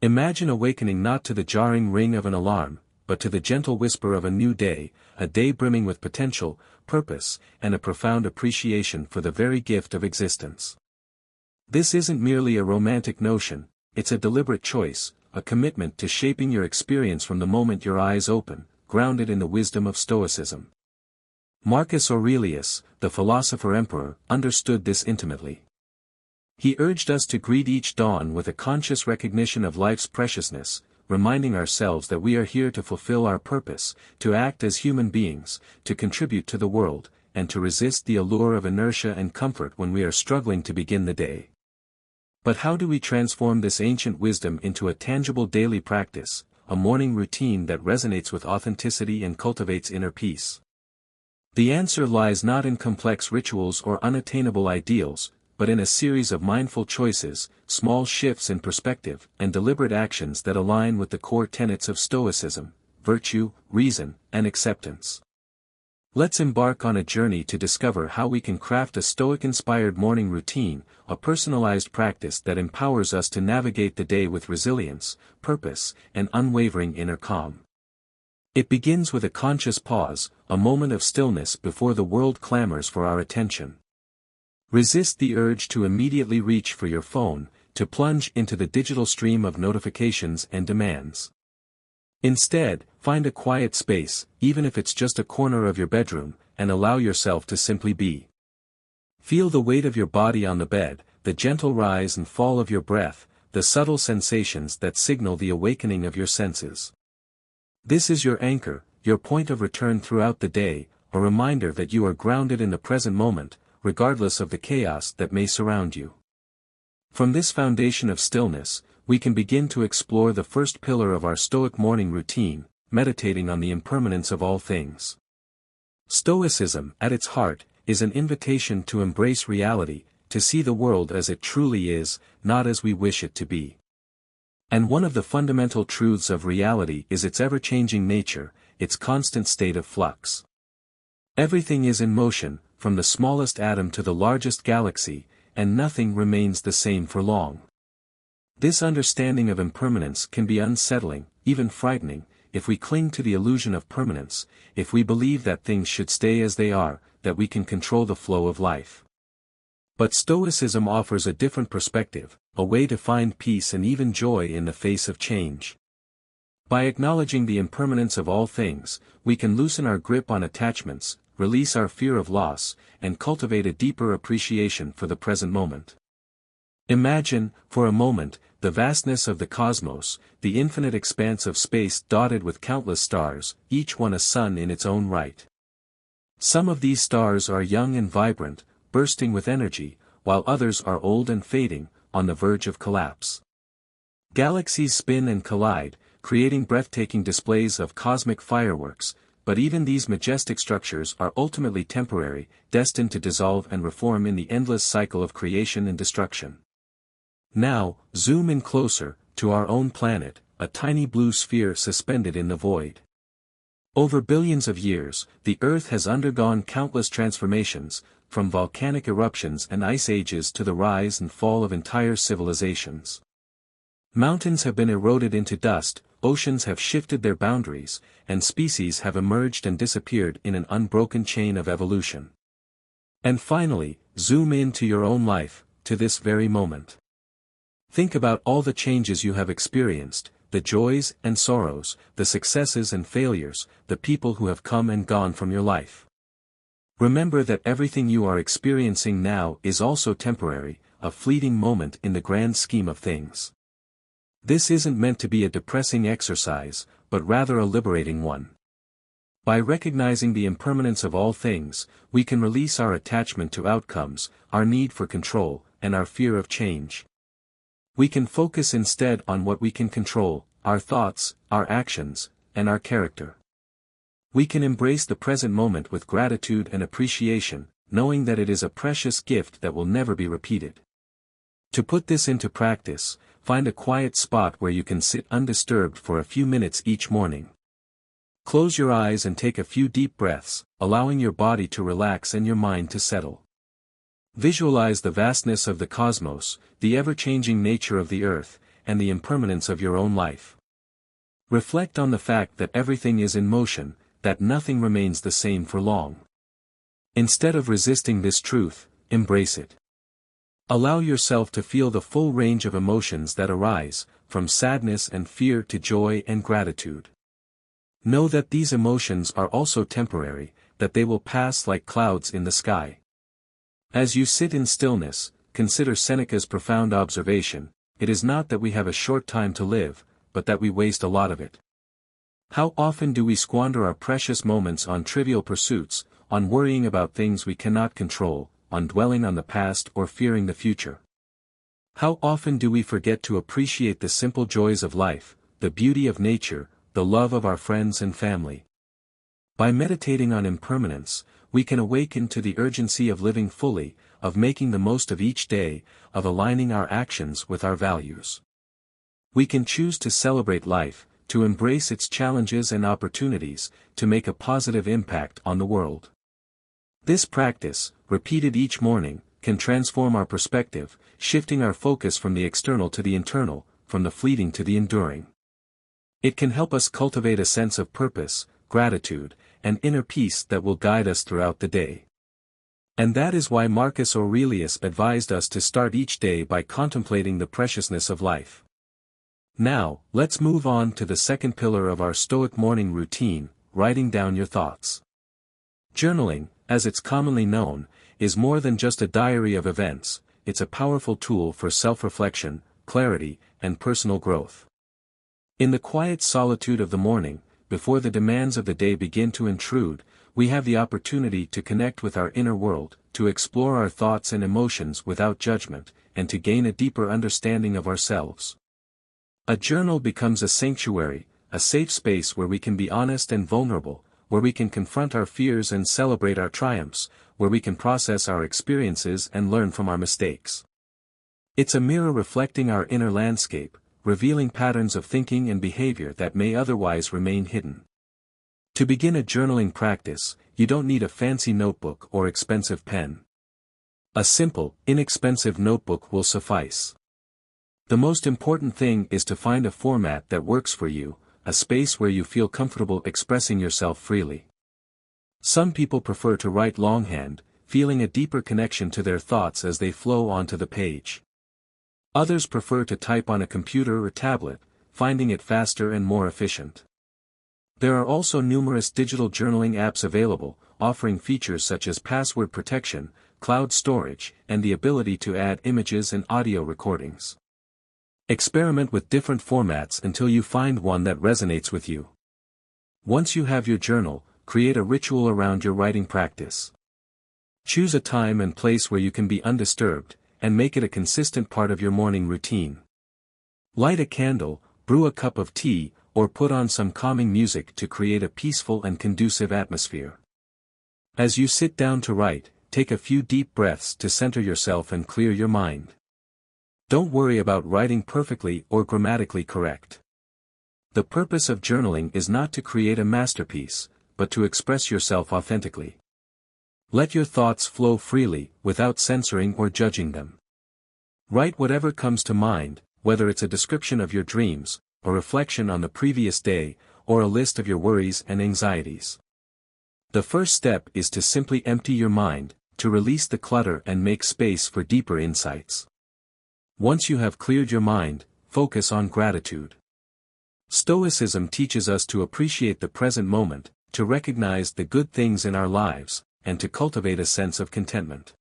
Imagine awakening not to the jarring ring of an alarm, but to the gentle whisper of a new day, a day brimming with potential, purpose, and a profound appreciation for the very gift of existence. This isn't merely a romantic notion, it's a deliberate choice, a commitment to shaping your experience from the moment your eyes open, grounded in the wisdom of Stoicism. Marcus Aurelius, the philosopher-emperor, understood this intimately. He urged us to greet each dawn with a conscious recognition of life's preciousness, reminding ourselves that we are here to fulfill our purpose, to act as human beings, to contribute to the world, and to resist the allure of inertia and comfort when we are struggling to begin the day. But how do we transform this ancient wisdom into a tangible daily practice, a morning routine that resonates with authenticity and cultivates inner peace? The answer lies not in complex rituals or unattainable ideals, but in a series of mindful choices, small shifts in perspective, and deliberate actions that align with the core tenets of Stoicism: virtue, reason, and acceptance. Let's embark on a journey to discover how we can craft a Stoic-inspired morning routine, a personalized practice that empowers us to navigate the day with resilience, purpose, and unwavering inner calm. It begins with a conscious pause, a moment of stillness before the world clamors for our attention. Resist the urge to immediately reach for your phone, to plunge into the digital stream of notifications and demands. Instead, find a quiet space, even if it's just a corner of your bedroom, and allow yourself to simply be. Feel the weight of your body on the bed, the gentle rise and fall of your breath, the subtle sensations that signal the awakening of your senses. This is your anchor, your point of return throughout the day, a reminder that you are grounded in the present moment, regardless of the chaos that may surround you. From this foundation of stillness, we can begin to explore the first pillar of our Stoic morning routine, meditating on the impermanence of all things. Stoicism, at its heart, is an invitation to embrace reality, to see the world as it truly is, not as we wish it to be. And one of the fundamental truths of reality is its ever-changing nature, its constant state of flux. Everything is in motion, from the smallest atom to the largest galaxy, and nothing remains the same for long. This understanding of impermanence can be unsettling, even frightening, if we cling to the illusion of permanence, if we believe that things should stay as they are, that we can control the flow of life. But Stoicism offers a different perspective, a way to find peace and even joy in the face of change. By acknowledging the impermanence of all things, we can loosen our grip on attachments, release our fear of loss, and cultivate a deeper appreciation for the present moment. Imagine, for a moment, the vastness of the cosmos, the infinite expanse of space dotted with countless stars, each one a sun in its own right. Some of these stars are young and vibrant, bursting with energy, while others are old and fading, on the verge of collapse. Galaxies spin and collide, creating breathtaking displays of cosmic fireworks, but even these majestic structures are ultimately temporary, destined to dissolve and reform in the endless cycle of creation and destruction. Now, zoom in closer, to our own planet, a tiny blue sphere suspended in the void. Over billions of years, the Earth has undergone countless transformations, from volcanic eruptions and ice ages to the rise and fall of entire civilizations. Mountains have been eroded into dust, oceans have shifted their boundaries, and species have emerged and disappeared in an unbroken chain of evolution. And finally, zoom in to your own life, to this very moment. Think about all the changes you have experienced, the joys and sorrows, the successes and failures, the people who have come and gone from your life. Remember that everything you are experiencing now is also temporary, a fleeting moment in the grand scheme of things. This isn't meant to be a depressing exercise, but rather a liberating one. By recognizing the impermanence of all things, we can release our attachment to outcomes, our need for control, and our fear of change. We can focus instead on what we can control, our thoughts, our actions, and our character. We can embrace the present moment with gratitude and appreciation, knowing that it is a precious gift that will never be repeated. To put this into practice, find a quiet spot where you can sit undisturbed for a few minutes each morning. Close your eyes and take a few deep breaths, allowing your body to relax and your mind to settle. Visualize the vastness of the cosmos, the ever-changing nature of the Earth, and the impermanence of your own life. Reflect on the fact that everything is in motion, that nothing remains the same for long. Instead of resisting this truth, embrace it. Allow yourself to feel the full range of emotions that arise, from sadness and fear to joy and gratitude. Know that these emotions are also temporary, that they will pass like clouds in the sky. As you sit in stillness, consider Seneca's profound observation: it is not that we have a short time to live, but that we waste a lot of it. How often do we squander our precious moments on trivial pursuits, on worrying about things we cannot control, on dwelling on the past or fearing the future? How often do we forget to appreciate the simple joys of life, the beauty of nature, the love of our friends and family? By meditating on impermanence, we can awaken to the urgency of living fully, of making the most of each day, of aligning our actions with our values. We can choose to celebrate life, to embrace its challenges and opportunities, to make a positive impact on the world. This practice, repeated each morning, can transform our perspective, shifting our focus from the external to the internal, from the fleeting to the enduring. It can help us cultivate a sense of purpose, gratitude, and inner peace that will guide us throughout the day. And that is why Marcus Aurelius advised us to start each day by contemplating the preciousness of life. Now, let's move on to the second pillar of our Stoic morning routine: writing down your thoughts. Journaling, as it's commonly known, is more than just a diary of events. It's a powerful tool for self-reflection, clarity, and personal growth. In the quiet solitude of the morning, before the demands of the day begin to intrude, we have the opportunity to connect with our inner world, to explore our thoughts and emotions without judgment, and to gain a deeper understanding of ourselves. A journal becomes a sanctuary, a safe space where we can be honest and vulnerable, where we can confront our fears and celebrate our triumphs, where we can process our experiences and learn from our mistakes. It's a mirror reflecting our inner landscape, revealing patterns of thinking and behavior that may otherwise remain hidden. To begin a journaling practice, you don't need a fancy notebook or expensive pen. A simple, inexpensive notebook will suffice. The most important thing is to find a format that works for you, a space where you feel comfortable expressing yourself freely. Some people prefer to write longhand, feeling a deeper connection to their thoughts as they flow onto the page. Others prefer to type on a computer or tablet, finding it faster and more efficient. There are also numerous digital journaling apps available, offering features such as password protection, cloud storage, and the ability to add images and audio recordings. Experiment with different formats until you find one that resonates with you. Once you have your journal, create a ritual around your writing practice. Choose a time and place where you can be undisturbed, and make it a consistent part of your morning routine. Light a candle, brew a cup of tea, or put on some calming music to create a peaceful and conducive atmosphere. As you sit down to write, take a few deep breaths to center yourself and clear your mind. Don't worry about writing perfectly or grammatically correct. The purpose of journaling is not to create a masterpiece, but to express yourself authentically. Let your thoughts flow freely, without censoring or judging them. Write whatever comes to mind, whether it's a description of your dreams, a reflection on the previous day, or a list of your worries and anxieties. The first step is to simply empty your mind, to release the clutter and make space for deeper insights. Once you have cleared your mind, focus on gratitude. Stoicism teaches us to appreciate the present moment, to recognize the good things in our lives, and to cultivate a sense of contentment.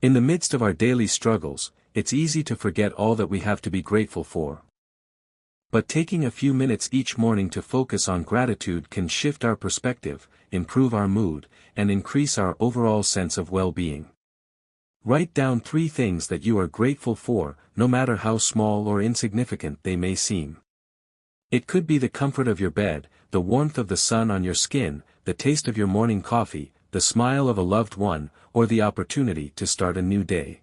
In the midst of our daily struggles, it's easy to forget all that we have to be grateful for. But taking a few minutes each morning to focus on gratitude can shift our perspective, improve our mood, and increase our overall sense of well-being. Write down 3 things that you are grateful for, no matter how small or insignificant they may seem. It could be the comfort of your bed, the warmth of the sun on your skin, the taste of your morning coffee, the smile of a loved one, or the opportunity to start a new day.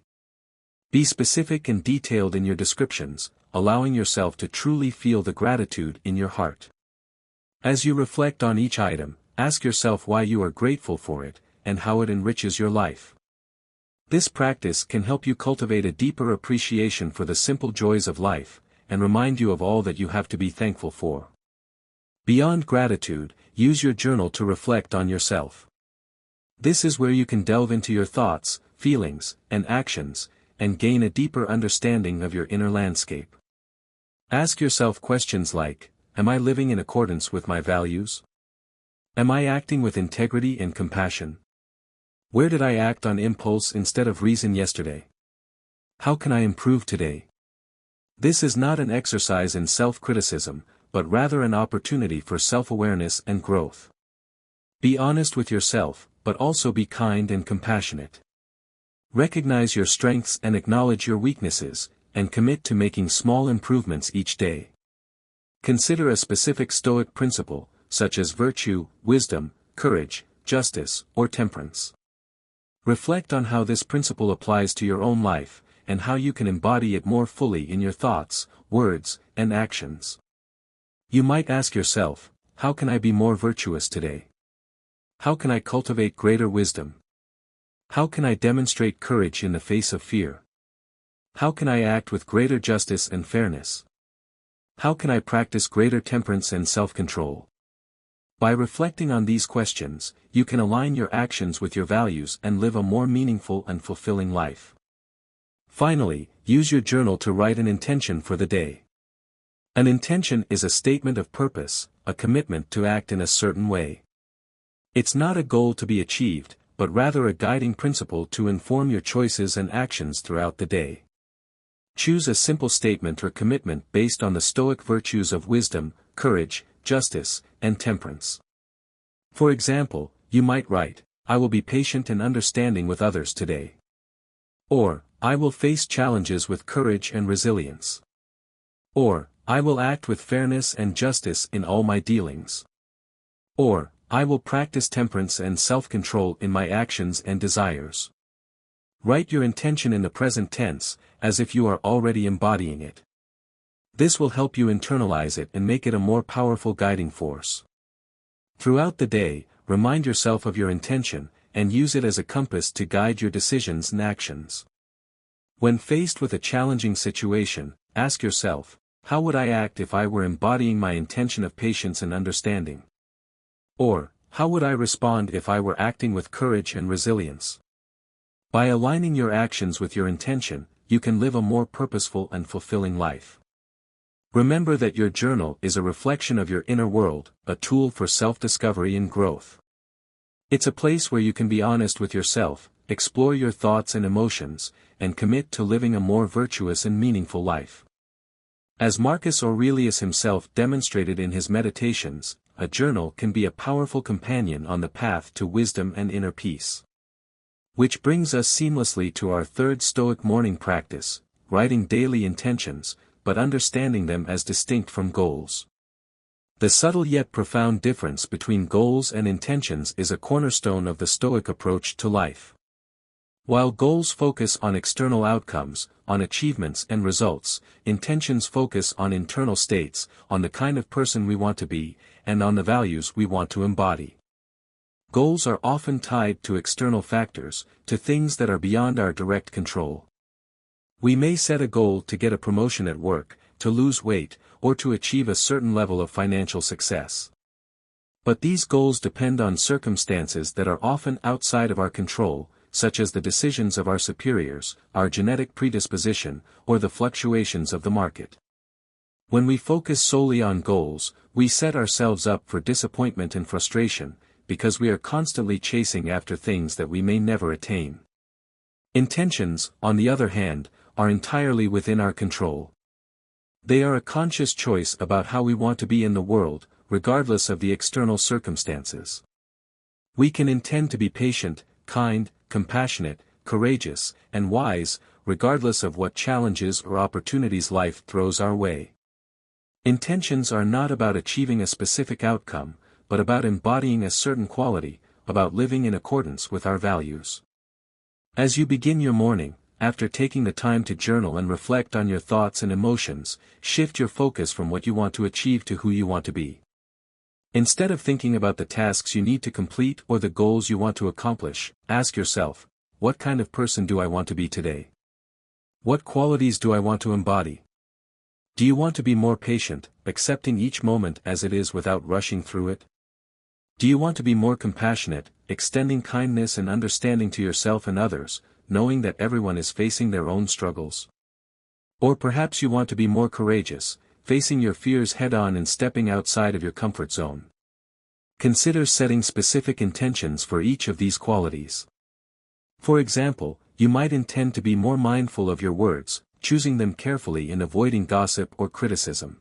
Be specific and detailed in your descriptions, allowing yourself to truly feel the gratitude in your heart. As you reflect on each item, ask yourself why you are grateful for it, and how it enriches your life. This practice can help you cultivate a deeper appreciation for the simple joys of life, and remind you of all that you have to be thankful for. Beyond gratitude, use your journal to reflect on yourself. This is where you can delve into your thoughts, feelings, and actions, and gain a deeper understanding of your inner landscape. Ask yourself questions like, am I living in accordance with my values? Am I acting with integrity and compassion? Where did I act on impulse instead of reason yesterday? How can I improve today? This is not an exercise in self-criticism, but rather an opportunity for self-awareness and growth. Be honest with yourself, but also be kind and compassionate. Recognize your strengths and acknowledge your weaknesses, and commit to making small improvements each day. Consider a specific Stoic principle, such as virtue, wisdom, courage, justice, or temperance. Reflect on how this principle applies to your own life, and how you can embody it more fully in your thoughts, words, and actions. You might ask yourself, how can I be more virtuous today? How can I cultivate greater wisdom? How can I demonstrate courage in the face of fear? How can I act with greater justice and fairness? How can I practice greater temperance and self-control? By reflecting on these questions, you can align your actions with your values and live a more meaningful and fulfilling life. Finally, use your journal to write an intention for the day. An intention is a statement of purpose, a commitment to act in a certain way. It's not a goal to be achieved, but rather a guiding principle to inform your choices and actions throughout the day. Choose a simple statement or commitment based on the Stoic virtues of wisdom, courage, justice, and temperance. For example, you might write, I will be patient and understanding with others today. Or, I will face challenges with courage and resilience. Or, I will act with fairness and justice in all my dealings. Or, I will practice temperance and self-control in my actions and desires. Write your intention in the present tense, as if you are already embodying it. This will help you internalize it and make it a more powerful guiding force. Throughout the day, remind yourself of your intention, and use it as a compass to guide your decisions and actions. When faced with a challenging situation, ask yourself, how would I act if I were embodying my intention of patience and understanding? Or, how would I respond if I were acting with courage and resilience? By aligning your actions with your intention, you can live a more purposeful and fulfilling life. Remember that your journal is a reflection of your inner world, a tool for self-discovery and growth. It's a place where you can be honest with yourself, explore your thoughts and emotions, and commit to living a more virtuous and meaningful life. As Marcus Aurelius himself demonstrated in his Meditations, a journal can be a powerful companion on the path to wisdom and inner peace. Which brings us seamlessly to our third Stoic morning practice, writing daily intentions, but understanding them as distinct from goals. The subtle yet profound difference between goals and intentions is a cornerstone of the Stoic approach to life. While goals focus on external outcomes, on achievements and results, intentions focus on internal states, on the kind of person we want to be, and on the values we want to embody. Goals are often tied to external factors, to things that are beyond our direct control. We may set a goal to get a promotion at work, to lose weight, or to achieve a certain level of financial success. But these goals depend on circumstances that are often outside of our control, such as the decisions of our superiors, our genetic predisposition, or the fluctuations of the market. When we focus solely on goals, we set ourselves up for disappointment and frustration, because we are constantly chasing after things that we may never attain. Intentions, on the other hand, are entirely within our control. They are a conscious choice about how we want to be in the world, regardless of the external circumstances. We can intend to be patient, kind, compassionate, courageous, and wise, regardless of what challenges or opportunities life throws our way. Intentions are not about achieving a specific outcome, but about embodying a certain quality, about living in accordance with our values. As you begin your morning, after taking the time to journal and reflect on your thoughts and emotions, shift your focus from what you want to achieve to who you want to be. Instead of thinking about the tasks you need to complete or the goals you want to accomplish, ask yourself, what kind of person do I want to be today? What qualities do I want to embody? Do you want to be more patient, accepting each moment as it is without rushing through it? Do you want to be more compassionate, extending kindness and understanding to yourself and others, knowing that everyone is facing their own struggles? Or perhaps you want to be more courageous, facing your fears head-on and stepping outside of your comfort zone. Consider setting specific intentions for each of these qualities. For example, you might intend to be more mindful of your words, choosing them carefully and avoiding gossip or criticism.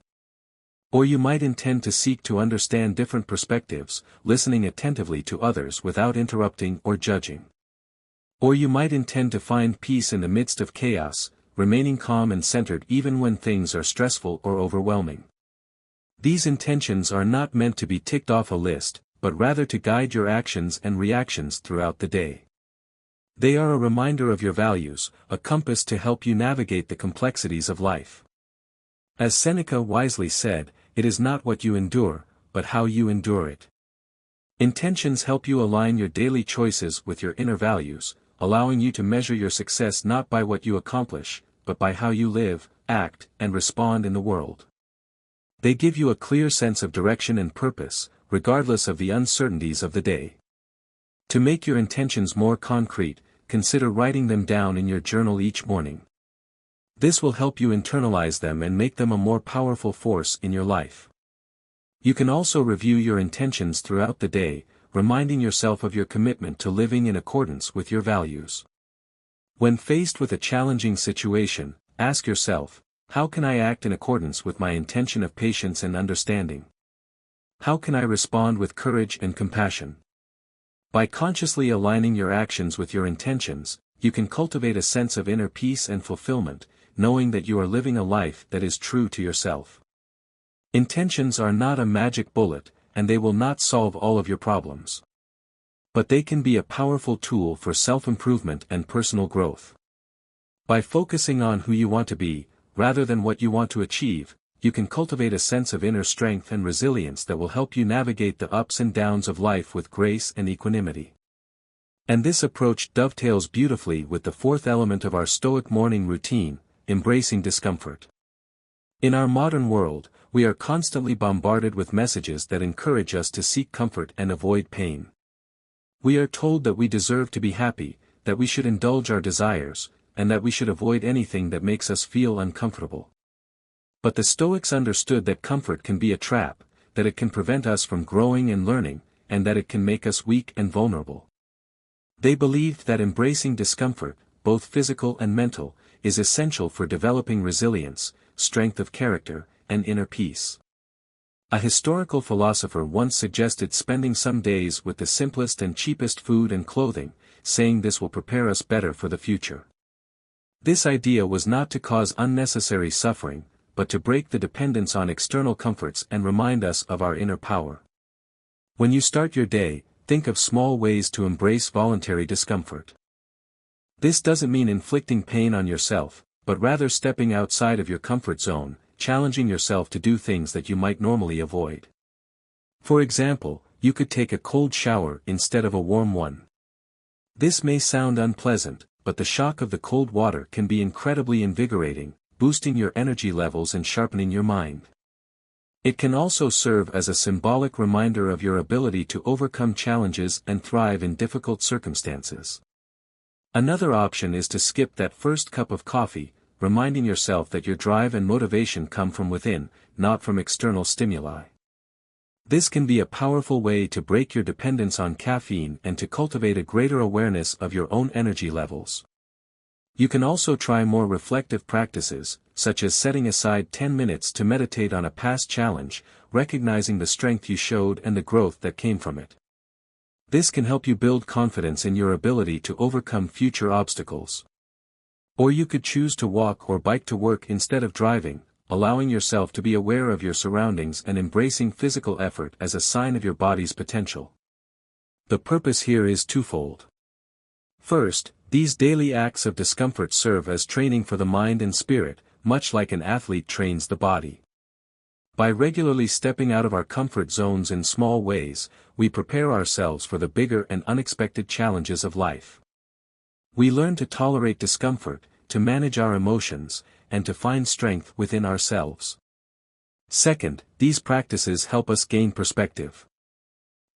Or you might intend to seek to understand different perspectives, listening attentively to others without interrupting or judging. Or you might intend to find peace in the midst of chaos, remaining calm and centered even when things are stressful or overwhelming. These intentions are not meant to be ticked off a list, but rather to guide your actions and reactions throughout the day. They are a reminder of your values, a compass to help you navigate the complexities of life. As Seneca wisely said, it is not what you endure, but how you endure it. Intentions help you align your daily choices with your inner values, allowing you to measure your success not by what you accomplish, but by how you live, act, and respond in the world. They give you a clear sense of direction and purpose, regardless of the uncertainties of the day. To make your intentions more concrete, consider writing them down in your journal each morning. This will help you internalize them and make them a more powerful force in your life. You can also review your intentions throughout the day, reminding yourself of your commitment to living in accordance with your values. When faced with a challenging situation, ask yourself, how can I act in accordance with my intention of patience and understanding? How can I respond with courage and compassion? By consciously aligning your actions with your intentions, you can cultivate a sense of inner peace and fulfillment, knowing that you are living a life that is true to yourself. Intentions are not a magic bullet, and they will not solve all of your problems. But they can be a powerful tool for self-improvement and personal growth. By focusing on who you want to be, rather than what you want to achieve, you can cultivate a sense of inner strength and resilience that will help you navigate the ups and downs of life with grace and equanimity. And this approach dovetails beautifully with the fourth element of our Stoic morning routine, embracing discomfort. In our modern world, we are constantly bombarded with messages that encourage us to seek comfort and avoid pain. We are told that we deserve to be happy, that we should indulge our desires, and that we should avoid anything that makes us feel uncomfortable. But the Stoics understood that comfort can be a trap, that it can prevent us from growing and learning, and that it can make us weak and vulnerable. They believed that embracing discomfort, both physical and mental, is essential for developing resilience, strength of character, and inner peace. A historical philosopher once suggested spending some days with the simplest and cheapest food and clothing, saying this will prepare us better for the future. This idea was not to cause unnecessary suffering, but to break the dependence on external comforts and remind us of our inner power. When you start your day, think of small ways to embrace voluntary discomfort. This doesn't mean inflicting pain on yourself, but rather stepping outside of your comfort zone, challenging yourself to do things that you might normally avoid. For example, you could take a cold shower instead of a warm one. This may sound unpleasant, but the shock of the cold water can be incredibly invigorating, boosting your energy levels and sharpening your mind. It can also serve as a symbolic reminder of your ability to overcome challenges and thrive in difficult circumstances. Another option is to skip that first cup of coffee, reminding yourself that your drive and motivation come from within, not from external stimuli. This can be a powerful way to break your dependence on caffeine and to cultivate a greater awareness of your own energy levels. You can also try more reflective practices, such as setting aside 10 minutes to meditate on a past challenge, recognizing the strength you showed and the growth that came from it. This can help you build confidence in your ability to overcome future obstacles. Or you could choose to walk or bike to work instead of driving, allowing yourself to be aware of your surroundings and embracing physical effort as a sign of your body's potential. The purpose here is twofold. First, these daily acts of discomfort serve as training for the mind and spirit, much like an athlete trains the body. By regularly stepping out of our comfort zones in small ways, we prepare ourselves for the bigger and unexpected challenges of life. We learn to tolerate discomfort, to manage our emotions, and to find strength within ourselves. Second, these practices help us gain perspective.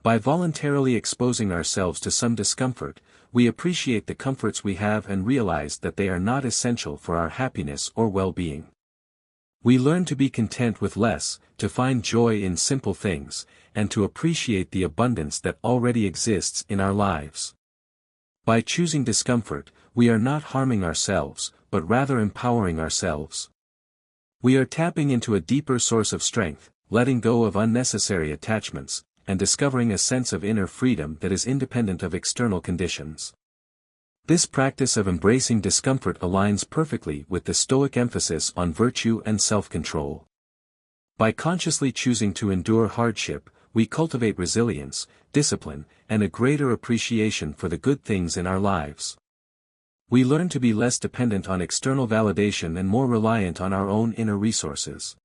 By voluntarily exposing ourselves to some discomfort, we appreciate the comforts we have and realize that they are not essential for our happiness or well-being. We learn to be content with less, to find joy in simple things, and to appreciate the abundance that already exists in our lives. By choosing discomfort, we are not harming ourselves, but rather empowering ourselves. We are tapping into a deeper source of strength, letting go of unnecessary attachments, and discovering a sense of inner freedom that is independent of external conditions. This practice of embracing discomfort aligns perfectly with the Stoic emphasis on virtue and self-control. By consciously choosing to endure hardship, we cultivate resilience, discipline, and a greater appreciation for the good things in our lives. We learn to be less dependent on external validation and more reliant on our own inner resources.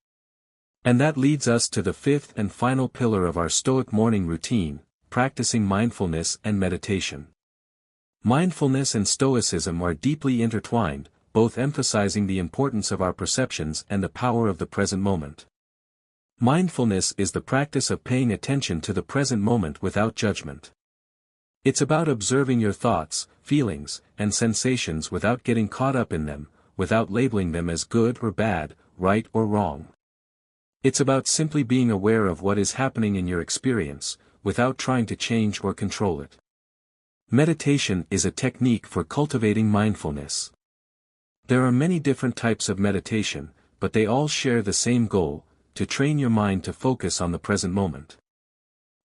And that leads us to the fifth and final pillar of our Stoic morning routine, practicing mindfulness and meditation. Mindfulness and Stoicism are deeply intertwined, both emphasizing the importance of our perceptions and the power of the present moment. Mindfulness is the practice of paying attention to the present moment without judgment. It's about observing your thoughts, feelings, and sensations without getting caught up in them, without labeling them as good or bad, right or wrong. It's about simply being aware of what is happening in your experience, without trying to change or control it. Meditation is a technique for cultivating mindfulness. There are many different types of meditation, but they all share the same goal: to train your mind to focus on the present moment.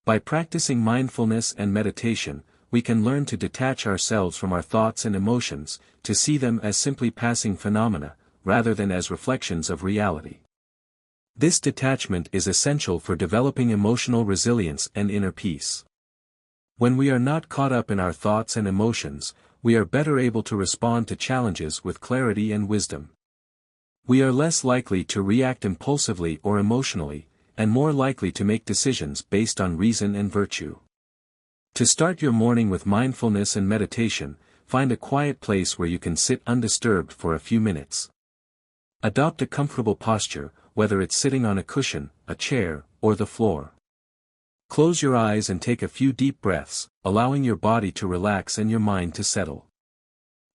By practicing mindfulness and meditation, we can learn to detach ourselves from our thoughts and emotions, to see them as simply passing phenomena, rather than as reflections of reality. This detachment is essential for developing emotional resilience and inner peace. When we are not caught up in our thoughts and emotions, we are better able to respond to challenges with clarity and wisdom. We are less likely to react impulsively or emotionally, and more likely to make decisions based on reason and virtue. To start your morning with mindfulness and meditation, find a quiet place where you can sit undisturbed for a few minutes. Adopt a comfortable posture, whether it's sitting on a cushion, a chair, or the floor. Close your eyes and take a few deep breaths, allowing your body to relax and your mind to settle.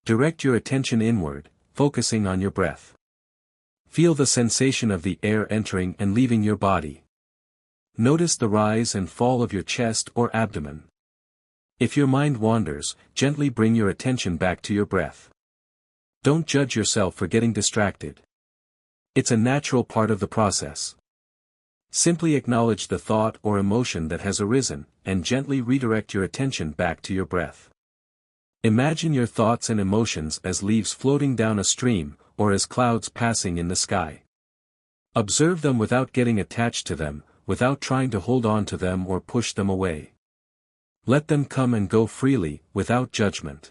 Direct your attention inward, focusing on your breath. Feel the sensation of the air entering and leaving your body. Notice the rise and fall of your chest or abdomen. If your mind wanders, gently bring your attention back to your breath. Don't judge yourself for getting distracted. It's a natural part of the process. Simply acknowledge the thought or emotion that has arisen, and gently redirect your attention back to your breath. Imagine your thoughts and emotions as leaves floating down a stream, or as clouds passing in the sky. Observe them without getting attached to them, without trying to hold on to them or push them away. Let them come and go freely, without judgment.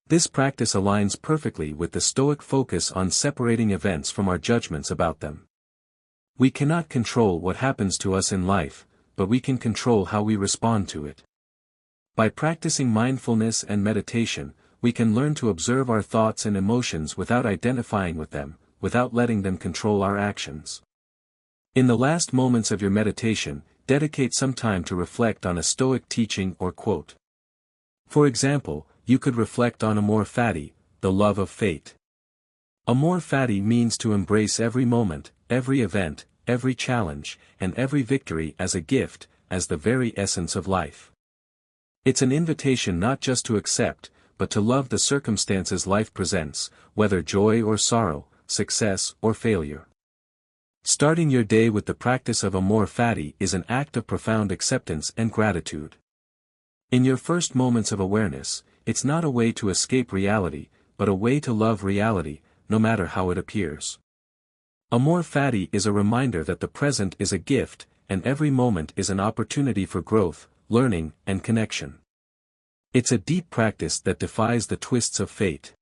This practice aligns perfectly with the Stoic focus on separating events from our judgments about them. We cannot control what happens to us in life, but we can control how we respond to it. By practicing mindfulness and meditation, we can learn to observe our thoughts and emotions without identifying with them, without letting them control our actions. In the last moments of your meditation, dedicate some time to reflect on a Stoic teaching or quote. For example, you could reflect on amor fati, the love of fate. Amor fati means to embrace every moment, every event, every challenge, and every victory as a gift, as the very essence of life. It's an invitation not just to accept, but to love the circumstances life presents, whether joy or sorrow, success or failure. Starting your day with the practice of amor fati is an act of profound acceptance and gratitude. In your first moments of awareness, it's not a way to escape reality, but a way to love reality, no matter how it appears. Amor fati is a reminder that the present is a gift, and every moment is an opportunity for growth, learning, and connection. It's a deep practice that defies the twists of fate.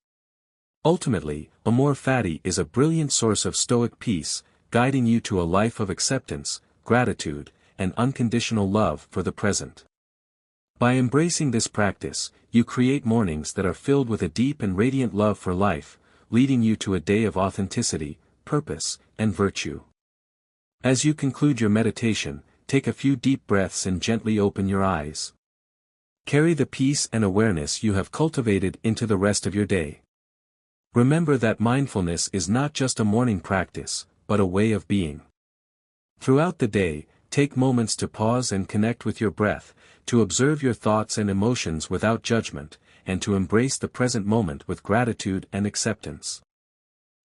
Ultimately, amor fati is a brilliant source of Stoic peace, guiding you to a life of acceptance, gratitude, and unconditional love for the present. By embracing this practice, you create mornings that are filled with a deep and radiant love for life, leading you to a day of authenticity, purpose, and virtue. As you conclude your meditation, take a few deep breaths and gently open your eyes. Carry the peace and awareness you have cultivated into the rest of your day. Remember that mindfulness is not just a morning practice, but a way of being. Throughout the day, take moments to pause and connect with your breath, to observe your thoughts and emotions without judgment, and to embrace the present moment with gratitude and acceptance.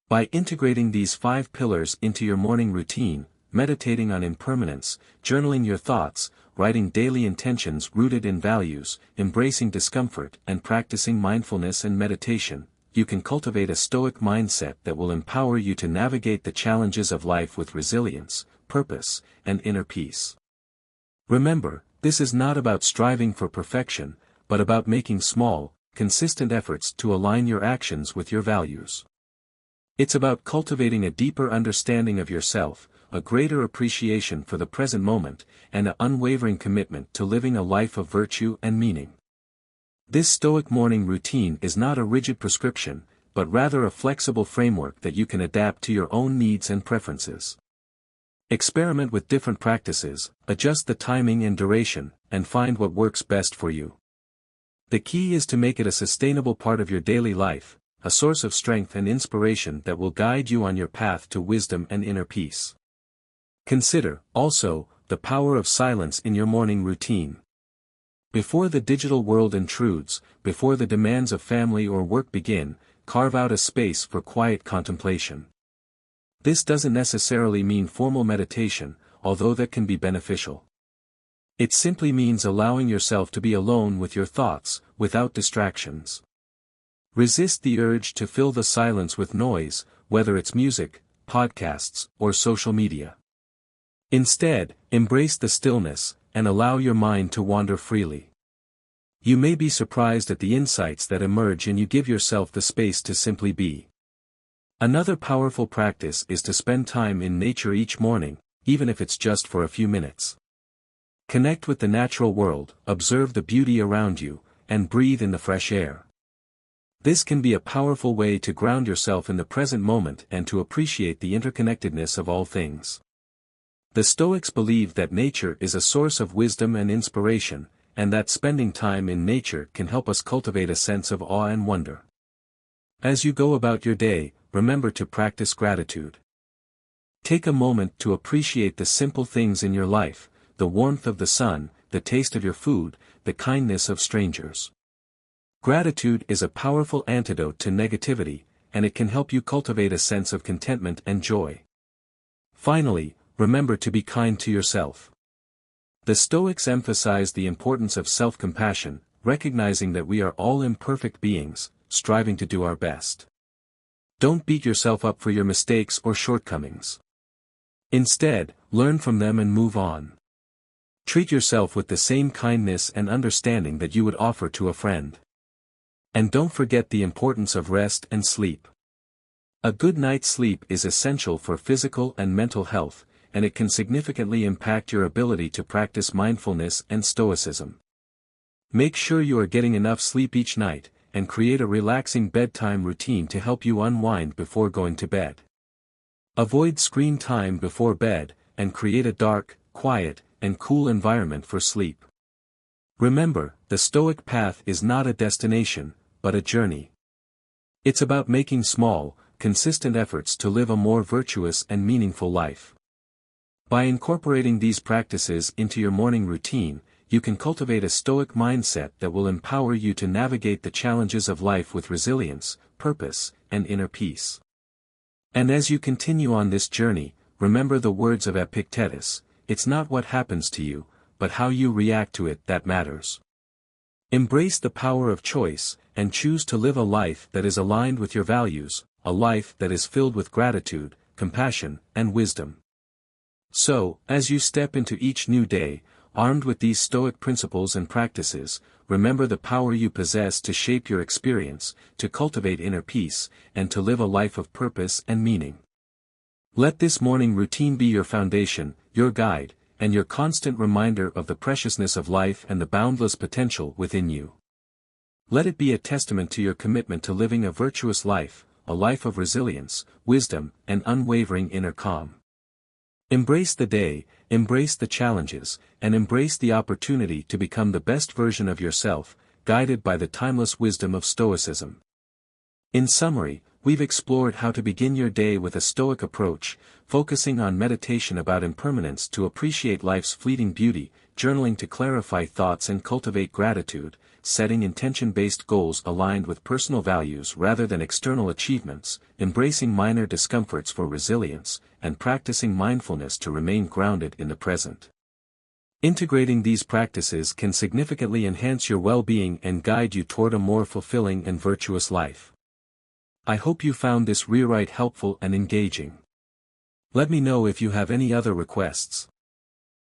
By integrating these 5 pillars into your morning routine, meditating on impermanence, journaling your thoughts, writing daily intentions rooted in values, embracing discomfort, and practicing mindfulness and meditation, you can cultivate a Stoic mindset that will empower you to navigate the challenges of life with resilience, purpose, and inner peace. Remember, this is not about striving for perfection, but about making small, consistent efforts to align your actions with your values. It's about cultivating a deeper understanding of yourself, a greater appreciation for the present moment, and an unwavering commitment to living a life of virtue and meaning. This Stoic morning routine is not a rigid prescription, but rather a flexible framework that you can adapt to your own needs and preferences. Experiment with different practices, adjust the timing and duration, and find what works best for you. The key is to make it a sustainable part of your daily life, a source of strength and inspiration that will guide you on your path to wisdom and inner peace. Consider, also, the power of silence in your morning routine. Before the digital world intrudes, before the demands of family or work begin, carve out a space for quiet contemplation. This doesn't necessarily mean formal meditation, although that can be beneficial. It simply means allowing yourself to be alone with your thoughts, without distractions. Resist the urge to fill the silence with noise, whether it's music, podcasts, or social media. Instead, embrace the stillness, and allow your mind to wander freely. You may be surprised at the insights that emerge when you give yourself the space to simply be. Another powerful practice is to spend time in nature each morning, even if it's just for a few minutes. Connect with the natural world, observe the beauty around you, and breathe in the fresh air. This can be a powerful way to ground yourself in the present moment and to appreciate the interconnectedness of all things. The Stoics believe that nature is a source of wisdom and inspiration, and that spending time in nature can help us cultivate a sense of awe and wonder. As you go about your day, remember to practice gratitude. Take a moment to appreciate the simple things in your life, the warmth of the sun, the taste of your food, the kindness of strangers. Gratitude is a powerful antidote to negativity, and it can help you cultivate a sense of contentment and joy. Finally, remember to be kind to yourself. The Stoics emphasize the importance of self-compassion, recognizing that we are all imperfect beings, striving to do our best. Don't beat yourself up for your mistakes or shortcomings. Instead, learn from them and move on. Treat yourself with the same kindness and understanding that you would offer to a friend. And don't forget the importance of rest and sleep. A good night's sleep is essential for physical and mental health, and it can significantly impact your ability to practice mindfulness and stoicism. Make sure you are getting enough sleep each night, and create a relaxing bedtime routine to help you unwind before going to bed. Avoid screen time before bed, and create a dark, quiet, and cool environment for sleep. Remember, the Stoic path is not a destination, but a journey. It's about making small, consistent efforts to live a more virtuous and meaningful life. By incorporating these practices into your morning routine, you can cultivate a Stoic mindset that will empower you to navigate the challenges of life with resilience, purpose, and inner peace. And as you continue on this journey, remember the words of Epictetus: it's not what happens to you, but how you react to it that matters. Embrace the power of choice, and choose to live a life that is aligned with your values, a life that is filled with gratitude, compassion, and wisdom. So, as you step into each new day, armed with these Stoic principles and practices, remember the power you possess to shape your experience, to cultivate inner peace, and to live a life of purpose and meaning. Let this morning routine be your foundation, your guide, and your constant reminder of the preciousness of life and the boundless potential within you. Let it be a testament to your commitment to living a virtuous life, a life of resilience, wisdom, and unwavering inner calm. Embrace the day, embrace the challenges, and embrace the opportunity to become the best version of yourself, guided by the timeless wisdom of Stoicism. In summary, we've explored how to begin your day with a Stoic approach, focusing on meditation about impermanence to appreciate life's fleeting beauty, journaling to clarify thoughts and cultivate gratitude, setting intention-based goals aligned with personal values rather than external achievements, embracing minor discomforts for resilience, and practicing mindfulness to remain grounded in the present. Integrating these practices can significantly enhance your well-being and guide you toward a more fulfilling and virtuous life. I hope you found this rewrite helpful and engaging. Let me know if you have any other requests.